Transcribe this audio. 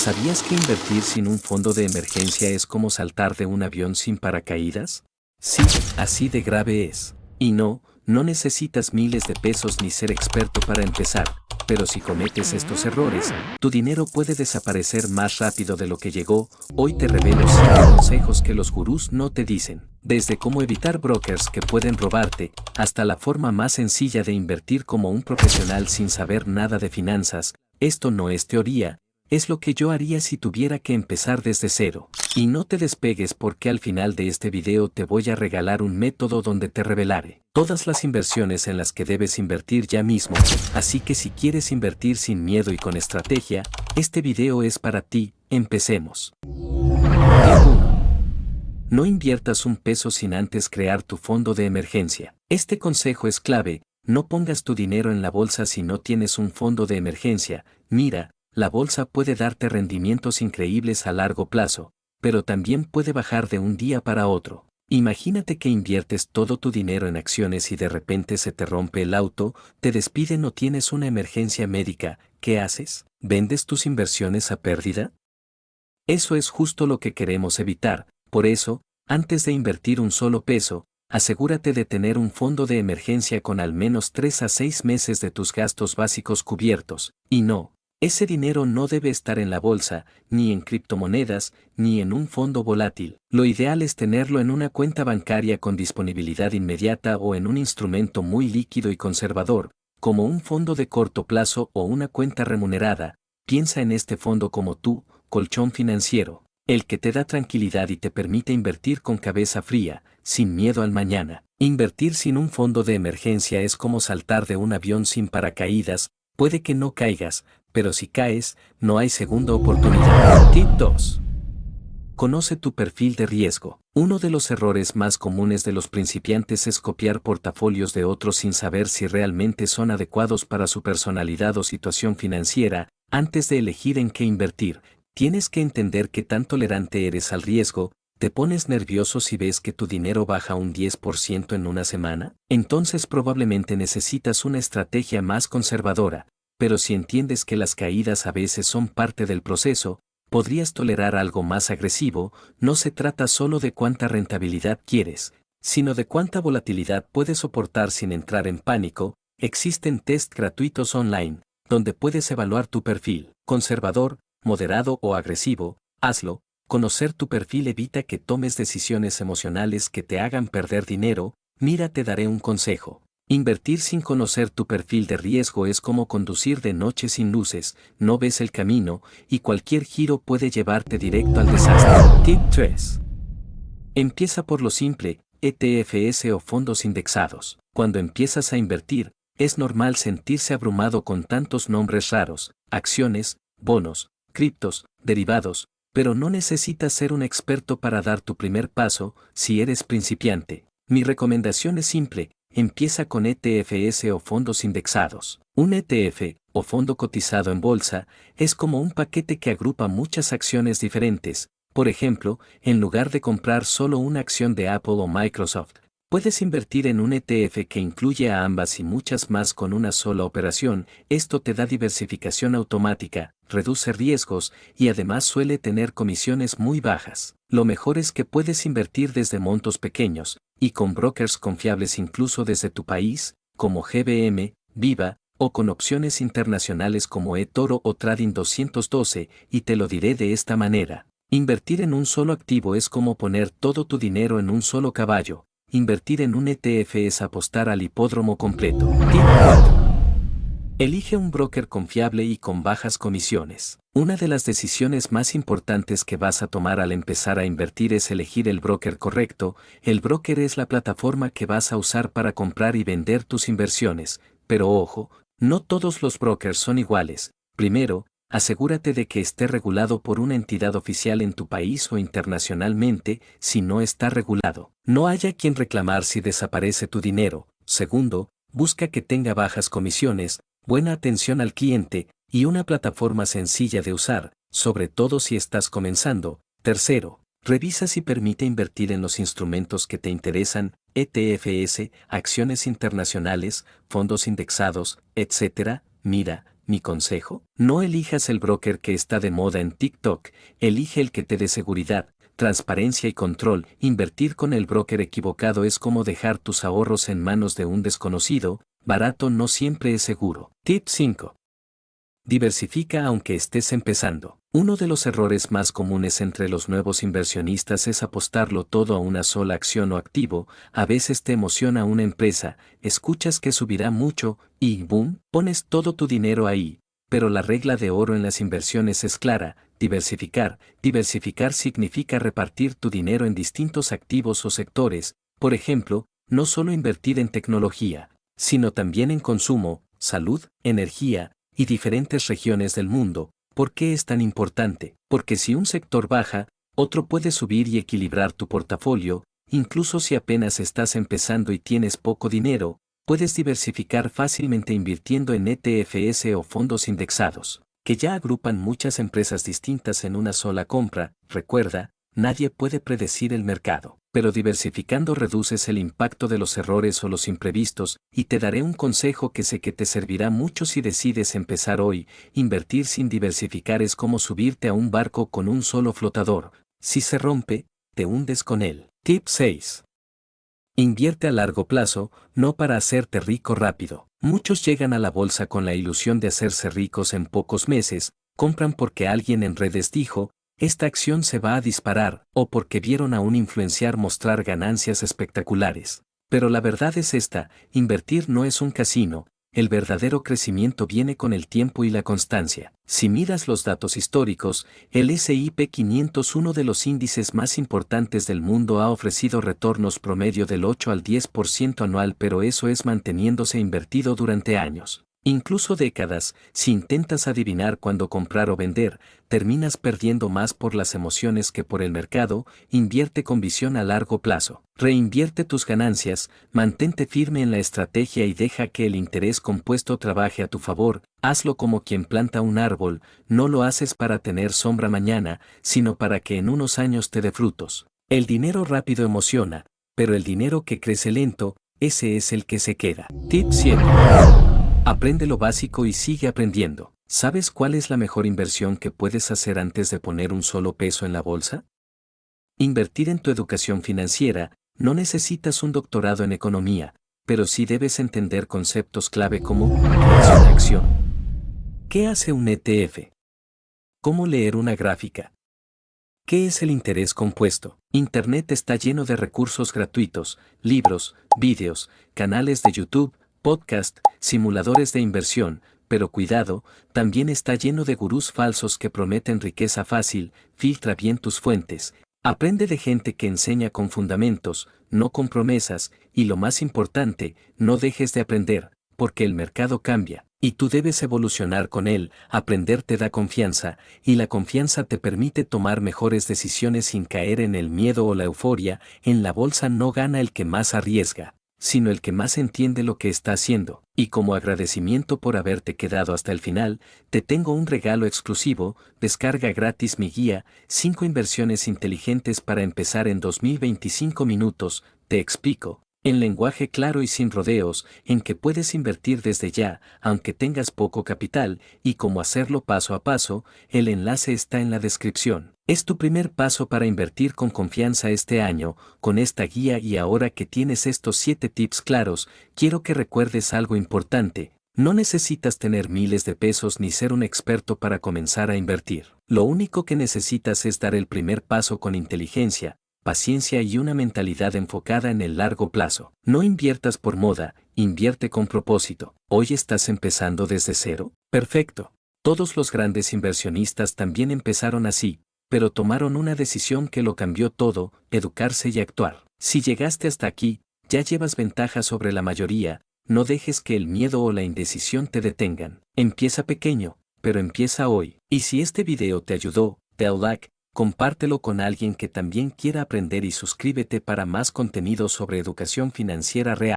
¿Sabías que invertir sin un fondo de emergencia es como saltar de un avión sin paracaídas? Sí, así de grave es. Y no necesitas miles de pesos ni ser experto para empezar. Pero si cometes estos errores, tu dinero puede desaparecer más rápido de lo que llegó. Hoy te revelo 5 consejos que los gurús no te dicen. Desde cómo evitar brokers que pueden robarte, hasta la forma más sencilla de invertir como un profesional sin saber nada de finanzas. Esto no es teoría. Es lo que yo haría si tuviera que empezar desde cero. Y no te despegues porque al final de este video te voy a regalar un método donde te revelaré todas las inversiones en las que debes invertir ya mismo. Así que si quieres invertir sin miedo y con estrategia, este video es para ti. Empecemos. Tip 1. No inviertas un peso sin antes crear tu fondo de emergencia. Este consejo es clave. No pongas tu dinero en la bolsa si no tienes un fondo de emergencia. Mira, la bolsa puede darte rendimientos increíbles a largo plazo, pero también puede bajar de un día para otro. Imagínate que inviertes todo tu dinero en acciones y de repente se te rompe el auto, te despiden o tienes una emergencia médica. ¿Qué haces? ¿Vendes tus inversiones a pérdida? Eso es justo lo que queremos evitar. Por eso, antes de invertir un solo peso, asegúrate de tener un fondo de emergencia con al menos 3 a 6 meses de tus gastos básicos cubiertos. Y no, ese dinero no debe estar en la bolsa, ni en criptomonedas, ni en un fondo volátil. Lo ideal es tenerlo en una cuenta bancaria con disponibilidad inmediata o en un instrumento muy líquido y conservador, como un fondo de corto plazo o una cuenta remunerada. Piensa en este fondo como tu colchón financiero, el que te da tranquilidad y te permite invertir con cabeza fría, sin miedo al mañana. Invertir sin un fondo de emergencia es como saltar de un avión sin paracaídas. Puede que no caigas, pero si caes, no hay segunda oportunidad. Tip 2. Conoce tu perfil de riesgo. Uno de los errores más comunes de los principiantes es copiar portafolios de otros sin saber si realmente son adecuados para su personalidad o situación financiera. Antes de elegir en qué invertir, tienes que entender qué tan tolerante eres al riesgo. ¿Te pones nervioso si ves que tu dinero baja un 10% en una semana? Entonces probablemente necesitas una estrategia más conservadora, pero si entiendes que las caídas a veces son parte del proceso, podrías tolerar algo más agresivo. No se trata solo de cuánta rentabilidad quieres, sino de cuánta volatilidad puedes soportar sin entrar en pánico. Existen test gratuitos online, donde puedes evaluar tu perfil, conservador, moderado o agresivo. Hazlo. Conocer tu perfil evita que tomes decisiones emocionales que te hagan perder dinero. Mira, te daré un consejo. Invertir sin conocer tu perfil de riesgo es como conducir de noche sin luces, no ves el camino, y cualquier giro puede llevarte directo al desastre. Tip 3. Empieza por lo simple, ETFs o fondos indexados. Cuando empiezas a invertir, es normal sentirse abrumado con tantos nombres raros, acciones, bonos, criptos, derivados, pero no necesitas ser un experto para dar tu primer paso. Si eres principiante, mi recomendación es simple. Empieza con ETFs o fondos indexados. Un ETF, o fondo cotizado en bolsa, es como un paquete que agrupa muchas acciones diferentes. Por ejemplo, en lugar de comprar solo una acción de Apple o Microsoft, puedes invertir en un ETF que incluye a ambas y muchas más con una sola operación. Esto te da diversificación automática, reduce riesgos y además suele tener comisiones muy bajas. Lo mejor es que puedes invertir desde montos pequeños y con brokers confiables incluso desde tu país, como GBM, Viva, o con opciones internacionales como eToro o Trading 212, y te lo diré de esta manera. Invertir en un solo activo es como poner todo tu dinero en un solo caballo. Invertir en un ETF es apostar al hipódromo completo. Tip 4. Elige un broker confiable y con bajas comisiones. Una de las decisiones más importantes que vas a tomar al empezar a invertir es elegir el broker correcto. El broker es la plataforma que vas a usar para comprar y vender tus inversiones, pero ojo, no todos los brokers son iguales. Primero, asegúrate de que esté regulado por una entidad oficial en tu país o internacionalmente. Si no está regulado, no haya quien reclamar si desaparece tu dinero. Segundo, busca que tenga bajas comisiones, buena atención al cliente y una plataforma sencilla de usar, sobre todo si estás comenzando. Tercero, revisa si permite invertir en los instrumentos que te interesan, ETFs, acciones internacionales, fondos indexados, etc. Mira, ¿mi consejo? No elijas el broker que está de moda en TikTok, elige el que te dé seguridad, transparencia y control. Invertir con el broker equivocado es como dejar tus ahorros en manos de un desconocido, barato no siempre es seguro. Tip 5. Diversifica aunque estés empezando. Uno de los errores más comunes entre los nuevos inversionistas es apostarlo todo a una sola acción o activo. A veces te emociona una empresa, escuchas que subirá mucho, y ¡boom!, pones todo tu dinero ahí. Pero la regla de oro en las inversiones es clara: diversificar. Diversificar significa repartir tu dinero en distintos activos o sectores, por ejemplo, no solo invertir en tecnología, sino también en consumo, salud, energía, y diferentes regiones del mundo. ¿Por qué es tan importante? Porque si un sector baja, otro puede subir y equilibrar tu portafolio. Incluso si apenas estás empezando y tienes poco dinero, puedes diversificar fácilmente invirtiendo en ETFs o fondos indexados, que ya agrupan muchas empresas distintas en una sola compra. Recuerda, nadie puede predecir el mercado, pero diversificando reduces el impacto de los errores o los imprevistos, y te daré un consejo que sé que te servirá mucho si decides empezar hoy. Invertir sin diversificar es como subirte a un barco con un solo flotador. Si se rompe, te hundes con él. Tip 6. Invierte a largo plazo, no para hacerte rico rápido. Muchos llegan a la bolsa con la ilusión de hacerse ricos en pocos meses, compran porque alguien en redes dijo: esta acción se va a disparar, o porque vieron a un influenciar mostrar ganancias espectaculares. Pero la verdad es esta: invertir no es un casino, el verdadero crecimiento viene con el tiempo y la constancia. Si miras los datos históricos, el S&P 500, uno de los índices más importantes del mundo, ha ofrecido retornos promedio del 8 al 10% anual, pero eso es manteniéndose invertido durante años, incluso décadas. Si intentas adivinar cuándo comprar o vender, terminas perdiendo más por las emociones que por el mercado. Invierte con visión a largo plazo. Reinvierte tus ganancias, mantente firme en la estrategia y deja que el interés compuesto trabaje a tu favor. Hazlo como quien planta un árbol, no lo haces para tener sombra mañana, sino para que en unos años te dé frutos. El dinero rápido emociona, pero el dinero que crece lento, ese es el que se queda. Tip 7. Aprende lo básico y sigue aprendiendo. ¿Sabes cuál es la mejor inversión que puedes hacer antes de poner un solo peso en la bolsa? Invertir en tu educación financiera. No necesitas un doctorado en economía, pero sí debes entender conceptos clave como creación de acción. ¿Qué hace un ETF? ¿Cómo leer una gráfica? ¿Qué es el interés compuesto? Internet está lleno de recursos gratuitos: libros, vídeos, canales de YouTube, podcast, simuladores de inversión, pero cuidado, también está lleno de gurús falsos que prometen riqueza fácil. Filtra bien tus fuentes. Aprende de gente que enseña con fundamentos, no con promesas, y lo más importante, no dejes de aprender, porque el mercado cambia, y tú debes evolucionar con él. Aprender te da confianza, y la confianza te permite tomar mejores decisiones sin caer en el miedo o la euforia. En la bolsa no gana el que más arriesga, sino el que más entiende lo que está haciendo. Y como agradecimiento por haberte quedado hasta el final, te tengo un regalo exclusivo. Descarga gratis mi guía, 5 inversiones inteligentes para empezar en 2025 minutos. Te explico, en lenguaje claro y sin rodeos, en que puedes invertir desde ya, aunque tengas poco capital, y cómo hacerlo paso a paso. El enlace está en la descripción. Es tu primer paso para invertir con confianza este año, con esta guía. Y ahora que tienes estos 7 tips claros, quiero que recuerdes algo importante: no necesitas tener miles de pesos ni ser un experto para comenzar a invertir. Lo único que necesitas es dar el primer paso con inteligencia, paciencia y una mentalidad enfocada en el largo plazo. No inviertas por moda, invierte con propósito. ¿Hoy estás empezando desde cero? Perfecto. Todos los grandes inversionistas también empezaron así, pero tomaron una decisión que lo cambió todo: educarse y actuar. Si llegaste hasta aquí, ya llevas ventaja sobre la mayoría. No dejes que el miedo o la indecisión te detengan. Empieza pequeño, pero empieza hoy. Y si este video te ayudó, dale like, compártelo con alguien que también quiera aprender y suscríbete para más contenido sobre educación financiera real.